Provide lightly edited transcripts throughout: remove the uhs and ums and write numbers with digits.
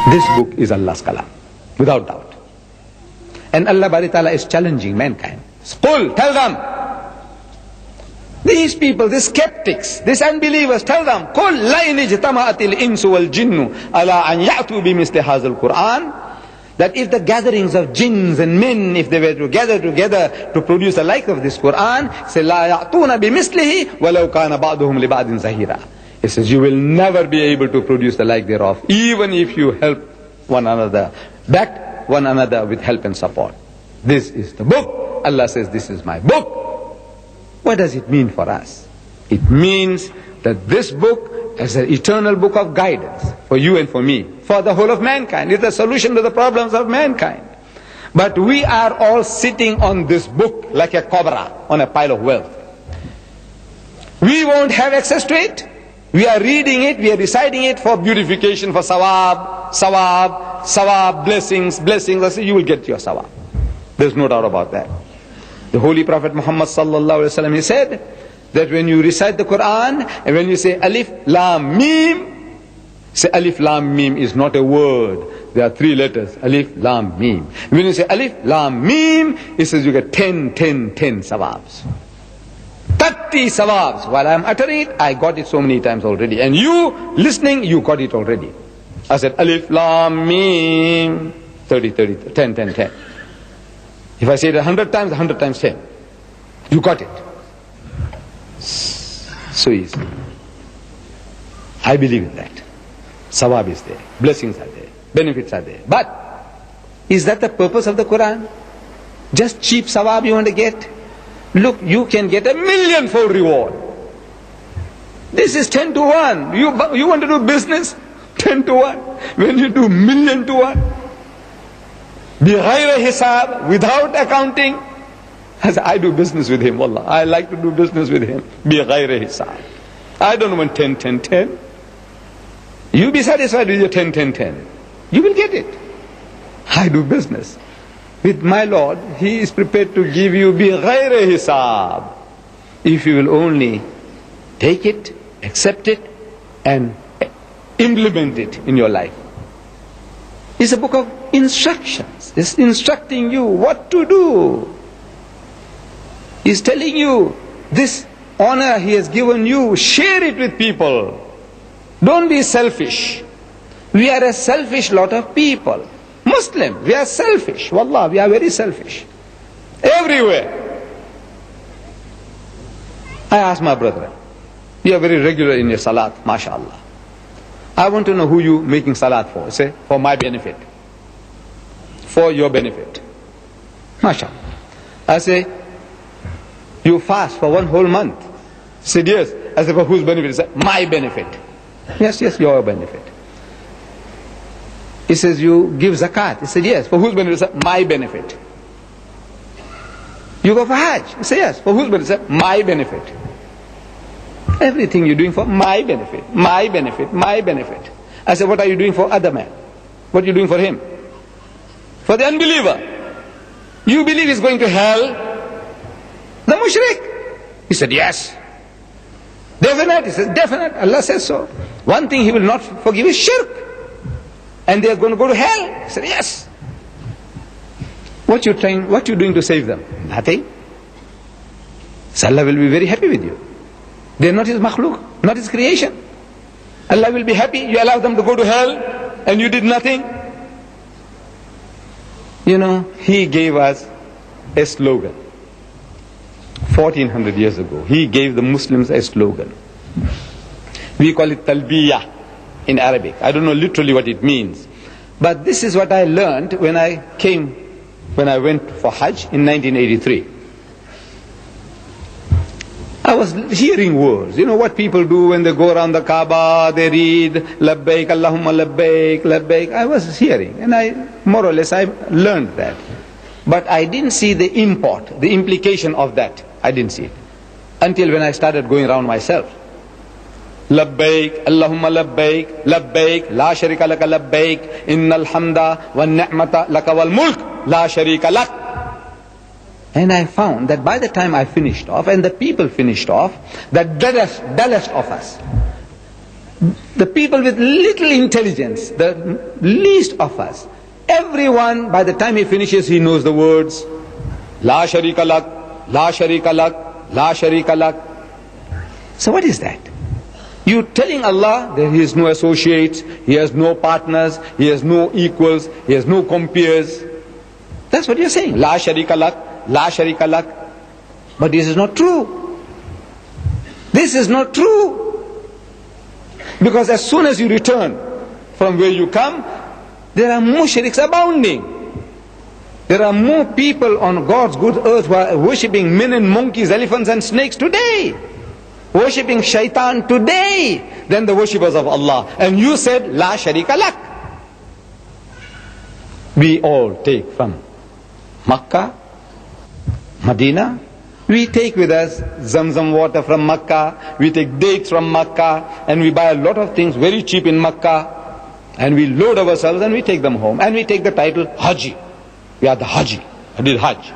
This book is Allah's kalam, without doubt. And Allah Bari Ta'ala is challenging mankind. Qul, tell them. These people, these skeptics, these unbelievers, tell them, قُلْ لَإِنِ اجْتَمَعَتِ الْإِنسُ وَالْجِنُّ عَلَىٰ أَنْ يَأْتُوا بِمِثْلِ هَذَا الْقُرْآنِ. That if the gatherings of jinns and men, if they were to gather together to produce the like of this Qur'an, say, لَا يَعْتُونَ بِمِثْلِهِ وَلَوْ كَانَ بَعْضُهُمْ لِبَعْضٍ زَهِيرًا. It says, you will never be able to produce the like thereof, even if you help one another, back one another with help and support. This is the book. Allah says, this is my book. What does it mean for us? It means that this book is an eternal book of guidance for you and for me, for the whole of mankind. It's the solution to the problems of mankind. But we are all sitting on this book like a cobra on a pile of wealth. We won't have access to it. We are reading it, we are reciting it for beautification, for sawab, sawab, sawab, blessings, blessings. You will get your sawab. There's no doubt about that. The Holy Prophet Muhammad sallallahu alaihi wasallam, he said that when you recite the Quran and when you say Alif Lam Mim, say Alif Lam Mim is not a word. There are 3 letters. Alif Lam Mim. When you say Alif Lam Mim, it says you get 10 sawabs. 30 sawabs. While I am uttering it, I got it so many times already. And you listening, you got it already. I said Alif Lam Mim, 30, 10. If I say it 100 times, 100 times 10. You got it. So easy. I believe in that. Sawab is there. Blessings are there. Benefits are there. But, is that the purpose of the Quran? Just cheap sawab you want to get? Look, you can get 1,000,000-fold reward. This is 10 to 1. You want to do business? 10 to 1. When you do 1,000,000 to 1. بِغَيْرِ hisab, without accounting. I do business with him, wallah. I like to do business with him. بِغَيْرِ hisab. I don't want 10. You be satisfied with your 10. You will get it. I do business with my Lord. He is prepared to give you بِغَيْرِ hisab. If you will only take it, accept it, and implement it in your life. It's a book of instructions. It's instructing you what to do. It's telling you this honor He has given you, share it with people. Don't be selfish. We are a selfish lot of people. Muslim, we are selfish. Wallah, we are very selfish. Everywhere. I ask my brother, you are very regular in your salat, mashallah. I want to know who you making salat for. Say, for my benefit. For your benefit. MashaAllah. I say, you fast for 1 whole month. He said, yes. I said, for whose benefit? He said, my benefit. Yes, your benefit. He says, you give zakat. He said, yes. For whose benefit? He said, my benefit. You go for Hajj. He said, yes. For whose benefit? He said, my benefit. Everything you're doing for my benefit, my benefit, my benefit. I said, what are you doing for other man? What are you doing for him? For the unbeliever. You believe he's going to hell? The mushrik. He said, yes. Definite. He said, definite. Allah says so. One thing He will not forgive is shirk. And they are going to go to hell. He said, yes. What you doing to save them? Nothing. So Allah will be very happy with you. They are not His makhluk, not His creation. Allah will be happy. You allow them to go to hell and you did nothing. You know, He gave us a slogan. 1400 years ago, He gave the Muslims a slogan. We call it talbiyah in Arabic. I don't know literally what it means. But this is what I learned when I went for Hajj in 1983. I was hearing words. You know what people do when they go around the Kaaba, they read, Labbaik, Allahumma Labbaik, Labbaik. I was hearing, and more or less, I learned that. But I didn't see the import, the implication of that. I didn't see it. Until when I started going around myself. Labbaik, Allahumma Labbaik, Labbaik, La Sharika Laka Labbaik, Innal Hamda, Wa Ni'mata Laka Wal Mulk, La Sharika Lak. And I found that by the time I finished off, and the people finished off, that dullest of us, The people with little intelligence, the least of us, everyone, by the time he finishes, he knows the words, La sharika lak, La sharika lak, La sharika lak. So what is that? You telling Allah that He has no associates, He has no partners, He has no equals, He has no compeers. That's what you're saying. La sharika lak, La sharika lak. But this is not true. This is not true. Because as soon as you return from where you come, there are mushriks abounding. There are more people on God's good earth who are worshipping men and monkeys, elephants and snakes today, worshipping shaitan today, than the worshippers of Allah. And you said, La sharika lak. We all take from Makkah, Medina, we take with us Zamzam water from Makkah, we take dates from Makkah, and we buy a lot of things very cheap in Makkah, and we load ourselves and we take them home, and we take the title Haji. We are the Haji. I did Hajj.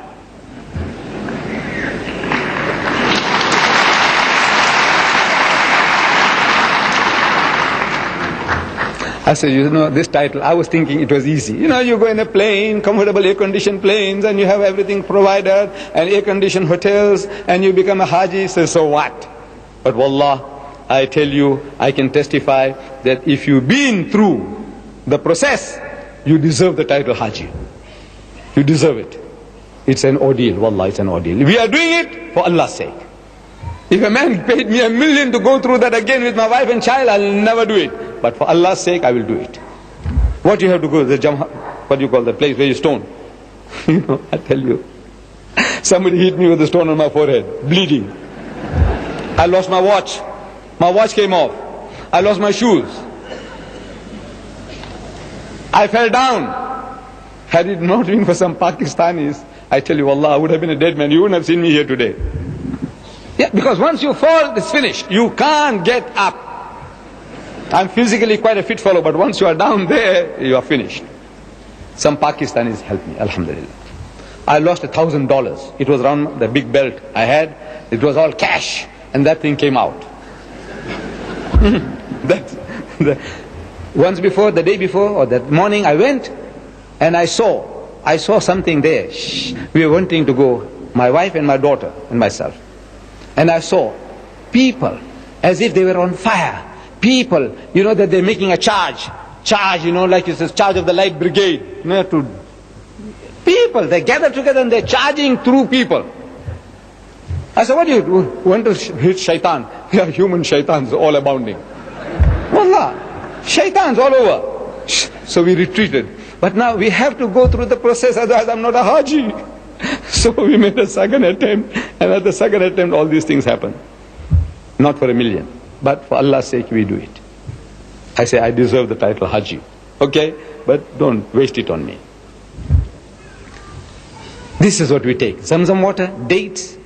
I said, you know, this title, I was thinking it was easy. You know, you go in a plane, comfortable air-conditioned planes, and you have everything provided, and air-conditioned hotels, and you become a Haji. So what? But wallah, I tell you, I can testify that if you've been through the process, you deserve the title Haji. You deserve it. It's an ordeal, wallah, it's an ordeal. We are doing it for Allah's sake. If a man paid me $1 million to go through that again with my wife and child, I'll never do it. But for Allah's sake, I will do it. What you have to go, what do you call the place where you stone? You know, I tell you. Somebody hit me with a stone on my forehead, bleeding. I lost my watch. My watch came off. I lost my shoes. I fell down. Had it not been for some Pakistanis, I tell you, Allah, I would have been a dead man. You wouldn't have seen me here today. Yeah, because once you fall, it's finished. You can't get up. I'm physically quite a fit fellow, but once you are down there, you are finished. Some Pakistanis helped me, alhamdulillah. I lost $1,000. It was around the big belt I had. It was all cash, and that thing came out. Once before, the day before, or that morning, I went, and I saw something there. We were wanting to go, my wife and my daughter and myself. And I saw people as if they were on fire. People, you know, that they're making a charge, you know, like it says, charge of the light brigade. You know, people, they gather together and they're charging through people. I said, what do you do? Want to hit shaitan? Yeah, human shaitans all abounding. Wallah, shaitans all over. So we retreated. But now we have to go through the process, otherwise I'm not a Haji. So we made a second attempt, and at the second attempt all these things happen. Not for $1 million, but for Allah's sake we do it. I say I deserve the title Haji. Okay? But don't waste it on me. This is what we take. Zamzam water, dates,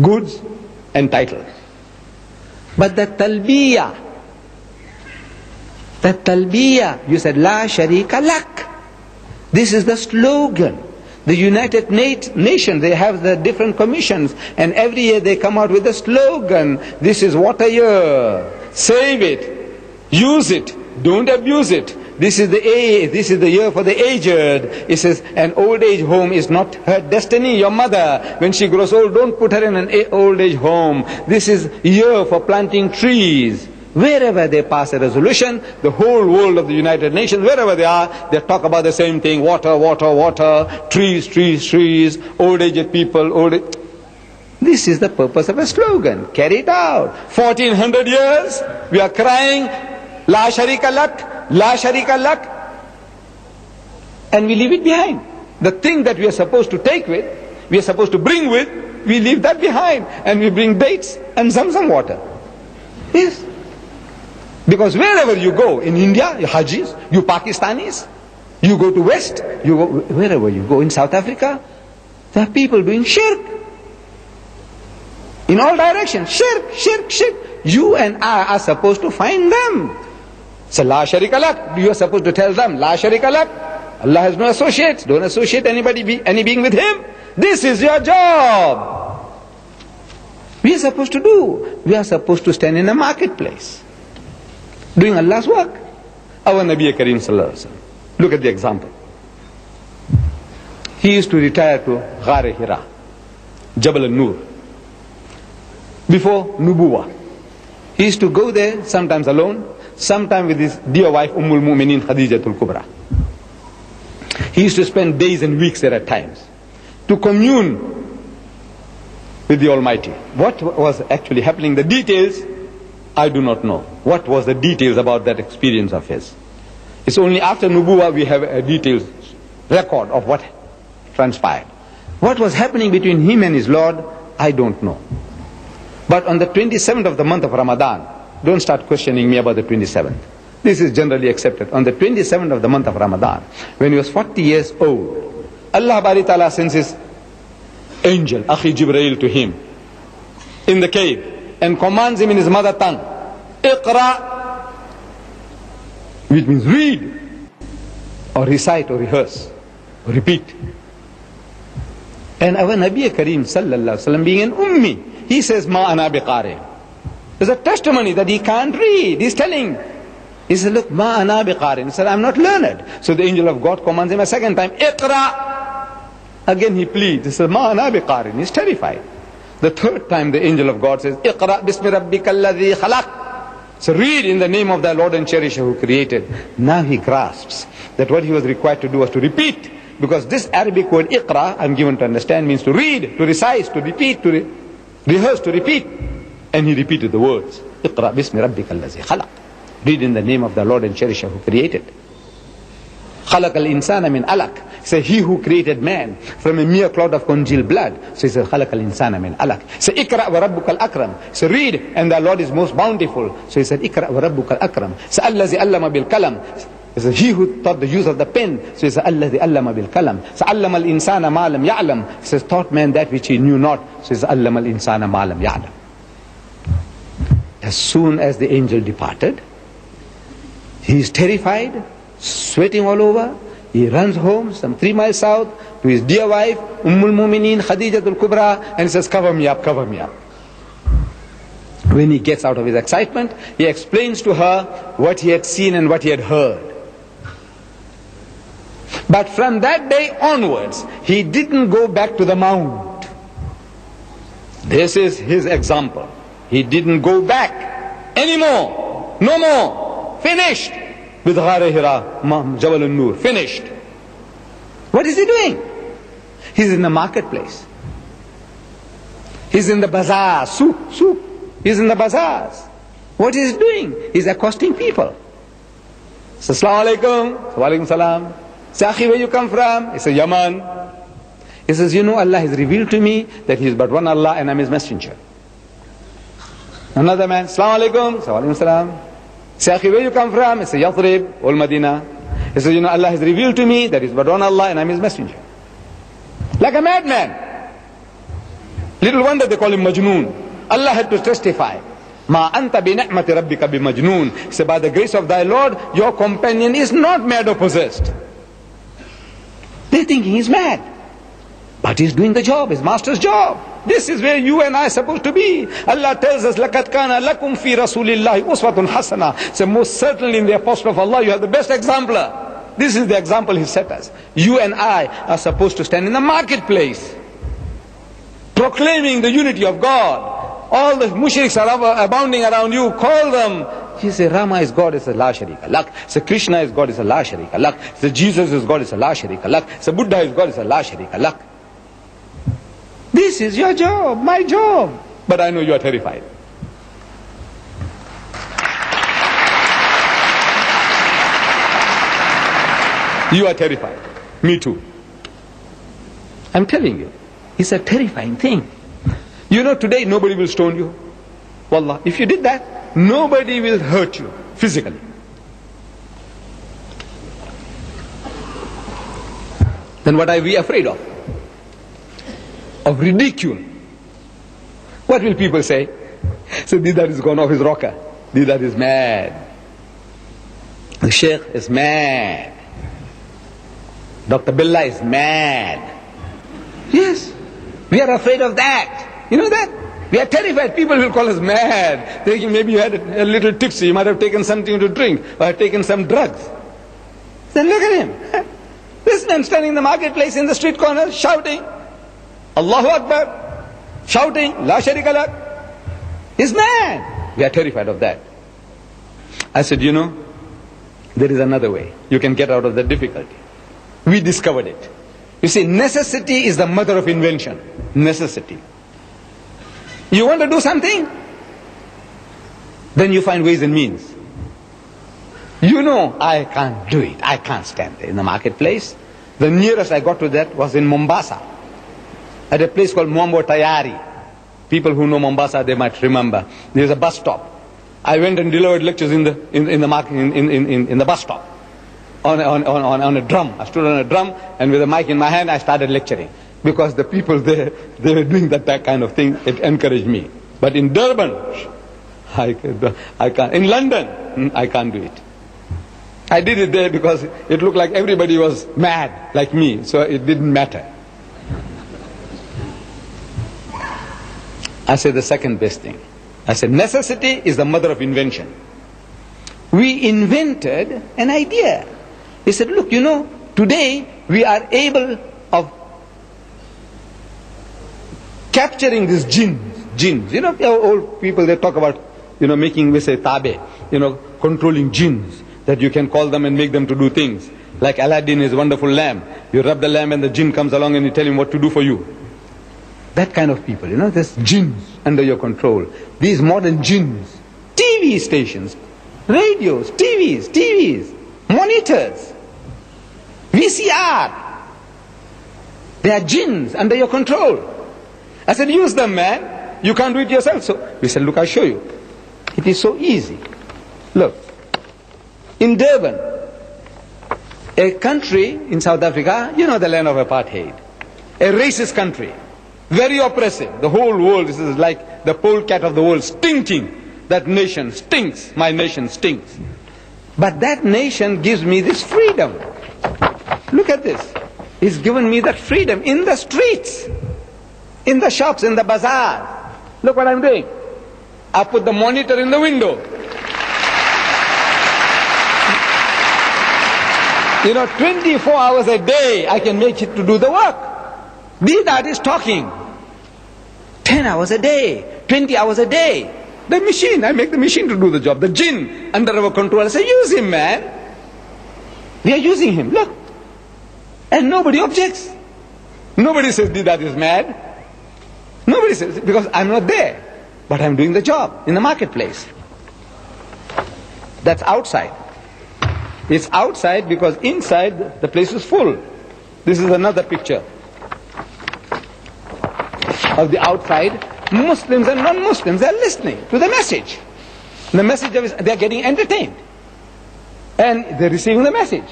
goods, and title. But the talbiyah, you said, La sharika lak. This is the slogan. The United Nations, they have the different commissions, and every year they come out with a slogan. This is water year. Save it. Use it. Don't abuse it. This is the year for the aged. It says an old age home is not her destiny. Your mother, when she grows old, don't put her in an old age home. This is year for planting trees. Wherever they pass a resolution, the whole world of the United Nations, wherever they are, they talk about the same thing. Water, water, water, trees, trees, trees, old aged people, This is the purpose of a slogan. Carry it out. 1400 years, we are crying, La sharika lak, La sharika lak. And we leave it behind. The thing that we are supposed to take with, we are supposed to bring with, we leave that behind. And we bring dates and Zamzam water. Yes. Because wherever you go, in India, you Hajis, you Pakistanis, you go to West, you go, wherever you go, in South Africa, there are people doing shirk. In all directions, shirk, shirk, shirk. You and I are supposed to find them. So, La sharika lak, you are supposed to tell them, La sharika lak. Allah has no associates, don't associate any being with Him. This is your job. We are supposed to do. We are supposed to stand in a marketplace. doing Allah's work. Our Nabi Kareem Sallallahu Alaihi Wasallam. Look at the example. He used to retire to Ghar Hira, Jabal al-Nur, before Nubuwa. He used to go there, sometimes alone, sometimes with his dear wife Ummul Mu'mineen Khadijatul Kubra. He used to spend days and weeks there at times to commune with the Almighty. What was actually happening, the details, I do not know. What was the details about that experience of his? It's only after Nubuwa we have a detailed record of what transpired. What was happening between him and his Lord, I don't know. But on the 27th of the month of Ramadan, don't start questioning me about the 27th. This is generally accepted. On the 27th of the month of Ramadan, when he was 40 years old, Allah Bari Ta'ala sends his angel, Akhi Jibreel, to him in the cave and commands him in his mother tongue, Iqra, which means read, or recite, or rehearse, or repeat. And our Nabi Kareem Sallallahu Alaihi Wasallam, being an ummi, he says, Ma ana biqari. There's a testimony that he can't read. He's telling. He said, look, Ma ana biqari. He said, I'm not learned. So the angel of God commands him a second time, Iqra. Again he pleads. He says, Ma ana biqari. He's terrified. The third time the angel of God says, Iqra bismi rabbika alladhi khalaq. So read in the name of thy Lord and Cherisher who created. Now he grasps that what he was required to do was to repeat. Because this Arabic word Iqra, I'm given to understand, means to read, to recite, to repeat, to rehearse, to repeat. And he repeated the words, Iqra bismi rabbika alladhi khalaq. Read in the name of the Lord and Cherisher who created. Khalaq al-insana min alaq. Say, he who created man from a mere clot of congealed blood. So he said, Khalaq al-insana min alaq. Say, Iqra wa rabbuka al-akram. So read, and the Lord is most bountiful. So he said, Iqra wa rabbuka al-akram. Say, allazi allama bil kalam. He said, he who taught the use of the pen. So he said, allazi allama bil kalam. So allama al-insana ma lam ya'lam. He says, taught man that which he knew not. So he said, allama al-insana ma lam ya'lam. As soon as the angel departed, he is terrified, sweating all over. He runs home some 3 miles south to his dear wife, Ummul Mu'mineen Khadijatul Kubra, and he says, cover me up, cover me up. When he gets out of his excitement, he explains to her what he had seen and what he had heard. But from that day onwards, he didn't go back to the mount. This is his example. He didn't go back anymore. No more. Finished with Ghar Hira, Jabal al-Nur. Finished. What is he doing? He's in the marketplace. He's in the bazaar, souk. He's in the bazaars. What is he doing? He's accosting people. So, Assalamu alaikum. Wa alaikum salam. Say, Akhi, where you come from? He says, Yaman. He says, you know, Allah has revealed to me that He is but one Allah and I'm His messenger. Another man, Assalamu alaikum. Wa alaikum salam. Say, Akhi, where you come from? He says, Yathrib, Ul Madina. He says, you know, Allah has revealed to me that He is but one Allah and I'm His messenger. Like a madman. Little wonder they call him Majnoon. Allah had to testify. Ma anta bi ni'mati rabbika bi majnoon. Say, by the grace of thy Lord, your companion is not mad or possessed. They're thinking he's mad. But he's doing the job, his master's job. This is where you and I are supposed to be. Allah tells us, لَقَدْ كَانَ لَكُمْ فِي رَسُولِ اللَّهِ أُسْوَةٌ حَسَنَةٌ. So most certainly in the Apostle of Allah, you have the best exemplar. This is the example He set us. You and I are supposed to stand in the marketplace, proclaiming the unity of God. All the mushriks are abounding around you. Call them. He said, Rama is God, it's a la sharika lak. So Krishna is God, it's a la sharika lak. So Jesus is God, it's a la sharika lak. So Buddha is God, it's a la sharika lak. This is your job, my job. But I know you are terrified. You are terrified. Me too. I'm telling you. It's a terrifying thing. You know, today nobody will stone you. Wallah, if you did that, nobody will hurt you physically. Then what are we afraid of? Of ridicule. What will people say? So Didar is gone off his rocker. Didar is mad. The Sheikh is mad. Dr. Billah is mad. Yes, we are afraid of that. You know that? We are terrified. People will call us mad. Thinking maybe you had a little tipsy, you might have taken something to drink, or had taken some drugs. Then look at him. This man standing in the marketplace, in the street corner, shouting, Allahu Akbar, shouting, La Sharika Lak. He's mad. We are terrified of that. I said, you know, there is another way. You can get out of that difficulty. We discovered it. You see, necessity is the mother of invention. Necessity. You want to do something? Then you find ways and means. You know, I can't do it. I can't stand there in the marketplace. The nearest I got to that was in Mombasa, at a place called Mambo Tayari. People who know Mombasa, they might remember. There's a bus stop. I went and delivered lectures in the bus stop on a drum. I stood on a drum, and with a mic in my hand, I started lecturing. Because the people there, they were doing that kind of thing. It encouraged me. But in Durban, I can't. In London, I can't do it. I did it there because it looked like everybody was mad like me, so it didn't matter. I said the second best thing. I said necessity is the mother of invention. We invented an idea. He said, look, you know, today we are able of capturing these jinns. You know, old people, they talk about, you know, making, we say, tabe, you know, controlling jinns, that you can call them and make them to do things. Like Aladdin, his wonderful lamp. You rub the lamp and the jinn comes along and you tell him what to do for you. That kind of people, you know, there's jinns under your control. These modern jinns, TV stations, radios, TVs, monitors, VCR. They are jinns under your control. I said, use them, man. You can't do it yourself. So we said, look, I'll show you. It is so easy. Look, in Durban, a country in South Africa, you know, the land of apartheid, a racist country, very oppressive. The whole world is like the polecat of the world, stinking. That nation stinks. My nation stinks. But that nation gives me this freedom. Look at this. It's given me that freedom in the streets, in the shops, in the bazaar. Look what I'm doing. I put the monitor in the window. You know, 24 hours a day I can make it to do the work. That is talking. 10 hours a day, 20 hours a day. The machine, I make the machine to do the job. The jinn under our control. I say, use him, man. We are using him, look. And nobody objects. Nobody says that is mad. Nobody says, because I'm not there. But I'm doing the job in the marketplace. That's outside. It's outside because inside the place is full. This is another picture of the outside. Muslims and non-Muslims, they're listening to the message. The message is, they're getting entertained. And they're receiving the message.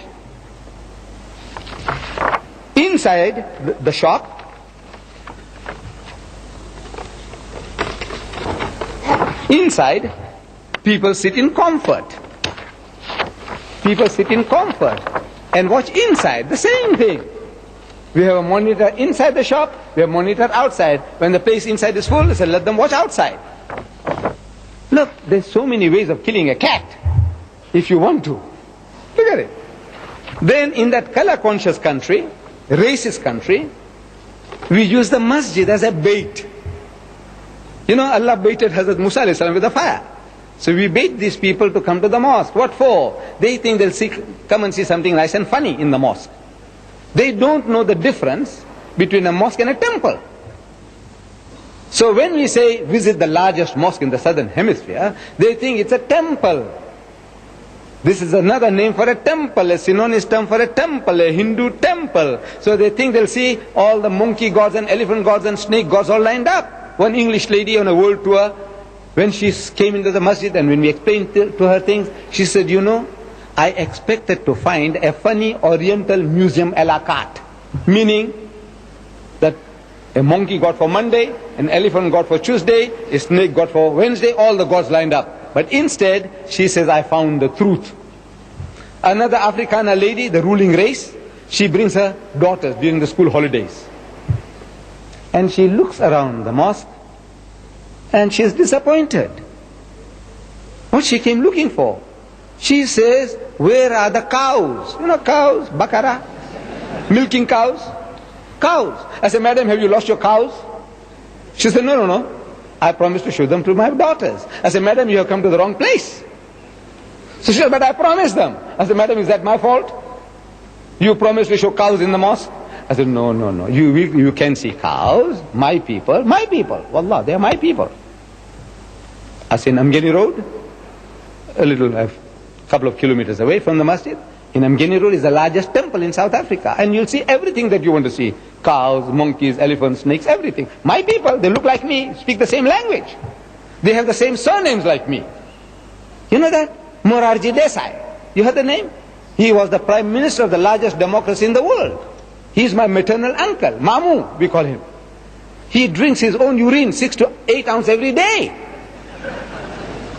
Inside the shop, inside, people sit in comfort. People sit in comfort and watch inside, the same thing. We have a monitor inside the shop, we have a monitor outside. When the place inside is full, they say, let them watch outside. Look, there's so many ways of killing a cat, if you want to. Look at it. Then in that color-conscious country, racist country, we use the masjid as a bait. You know, Allah baited Hazrat Musa alayhi salam with a fire. So we bait these people to come to the mosque. What for? They think they'll come and see something nice and funny in the mosque. They don't know the difference between a mosque and a temple. So when we say visit the largest mosque in the southern hemisphere, they think it's a temple. This is another name for a temple, a synonymous term for a temple, a Hindu temple. So they think they'll see all the monkey gods and elephant gods and snake gods all lined up. One English lady on a world tour, when she came into the masjid and when we explained to her things, she said, you know, I expected to find a funny oriental museum a la carte. Meaning that a monkey god for Monday, an elephant god for Tuesday, a snake god for Wednesday, all the gods lined up. But instead, she says, I found the truth. Another Africana lady, the ruling race, she brings her daughters during the school holidays. And she looks around the mosque And she is disappointed. What she came looking for? She says, where are the cows? You know cows, bakara, milking cows. Cows. I said, madam, have you lost your cows? She said, no, no, no. I promised to show them to my daughters. I said, madam, you have come to the wrong place. So she said, but I promised them. I said, madam, is that my fault? You promised to show cows in the mosque? I said, no, no, no. You can see cows, my people. Wallah, they are my people. I said, in Amgeni Road, a couple of kilometers away from the masjid, in Amgeni Road is the largest temple in South Africa. And you'll see everything that you want to see. Cows, monkeys, elephants, snakes, everything. My people, they look like me, speak the same language. They have the same surnames like me. You know that? Morarji Desai. You heard the name? He was the prime minister of the largest democracy in the world. He is my maternal uncle, Mamu, we call him. He drinks his own urine 6 to 8 ounces every day.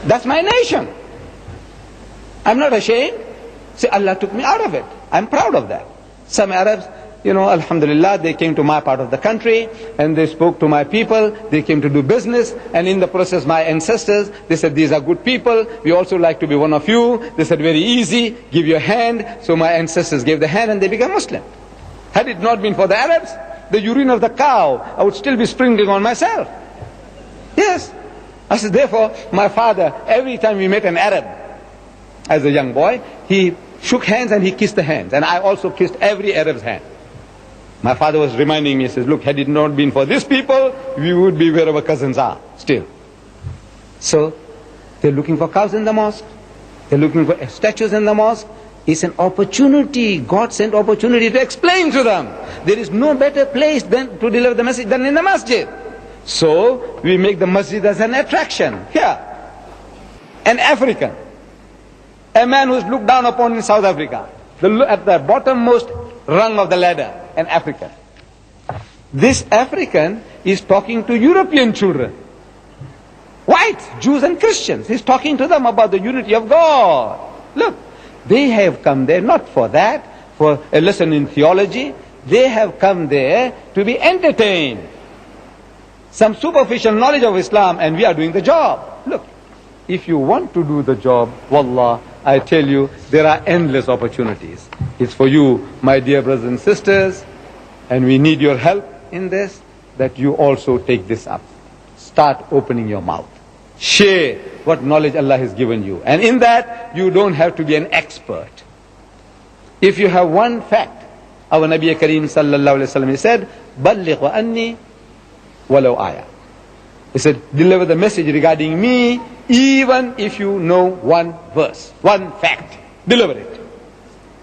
That's my nation. I'm not ashamed. See, Allah took me out of it. I'm proud of that. Some Arabs, you know, alhamdulillah, they came to my part of the country and they spoke to my people. They came to do business, and in the process my ancestors, they said, these are good people. We also like to be one of you. They said, very easy, give your hand. So my ancestors gave the hand and they became Muslim. Had it not been for the Arabs, the urine of the cow, I would still be sprinkling on myself. Yes. I said, therefore, my father, every time we met an Arab, as a young boy, he shook hands and he kissed the hands. And I also kissed every Arab's hand. My father was reminding me, he says, look, had it not been for these people, we would be where our cousins are, still. So, they're looking for cows in the mosque. They're looking for statues in the mosque. It's an opportunity, God sent opportunity to explain to them. There is no better place than to deliver the message than in the masjid. So, we make the masjid as an attraction. Here, an African, a man who is looked down upon in South Africa, at the bottommost rung of the ladder, an African. This African is talking to European children, white, Jews and Christians. He's talking to them about the unity of God. Look, they have come there not for that, for a lesson in theology. They have come there to be entertained. Some superficial knowledge of Islam, and we are doing the job. Look, if you want to do the job, wallah, I tell you, there are endless opportunities. It's for you, my dear brothers and sisters, and we need your help in this, that you also take this up. Start opening your mouth. Share what knowledge Allah has given you. And in that, you don't have to be an expert. If you have one fact, our Nabi Kareem sallallahu alayhi wa sallam, he said, "Balligh wa anni walau ayah." He said, deliver the message regarding me, even if you know one verse, one fact. Deliver it.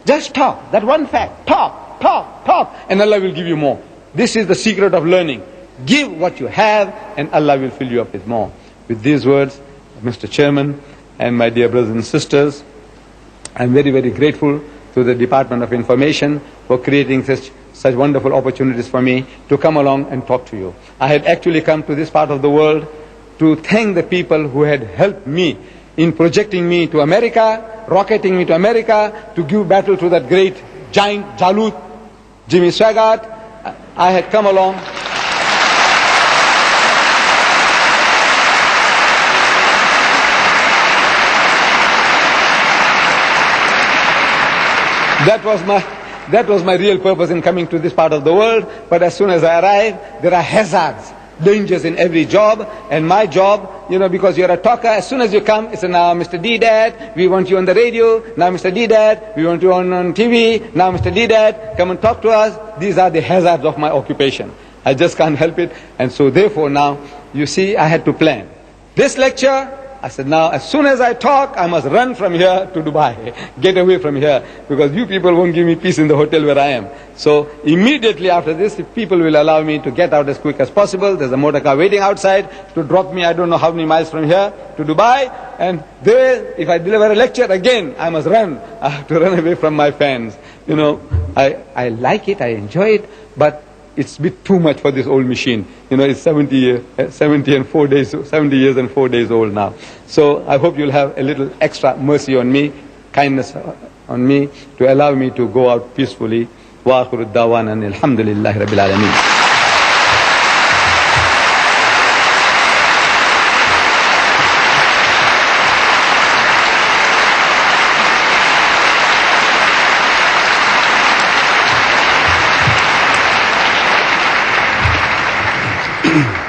Just talk, that one fact. Talk, and Allah will give you more. This is the secret of learning. Give what you have, and Allah will fill you up with more. With these words, Mr. Chairman, and my dear brothers and sisters, I'm very, very grateful to the Department of Information for creating such wonderful opportunities for me to come along and talk to you. I had actually come to this part of the world to thank the people who had helped me in projecting me to America, rocketing me to America, to give battle to that great giant Jalut, Jimmy Swaggart. I had come along. That was my real purpose in coming to this part of the world. But as soon as I arrive, there are hazards, dangers in every job. And my job, you know, because you're a talker, as soon as you come, it's now Mr. D-Dad, we want you on the radio. Now Mr. D-Dad, we want you on TV. Now Mr. D-Dad, come and talk to us. These are the hazards of my occupation. I just can't help it. And so therefore now, you see, I had to plan. This lecture, I said, now as soon as I talk, I must run from here to Dubai, get away from here, because you people won't give me peace in the hotel where I am. So immediately after this, if people will allow me to get out as quick as possible, there's a motor car waiting outside to drop me, I don't know how many miles from here to Dubai, and there, if I deliver a lecture again, I must run. I have to run away from my fans. You know, I like it, I enjoy it, but it's a bit too much for this old machine. You know, it's 70 years and 4 days old now. So I hope you'll have a little extra mercy on me, kindness on me, to allow me to go out peacefully. Wa akhiru da'wana alhamdulillahi rabbil alameen. Lil'alamiinn.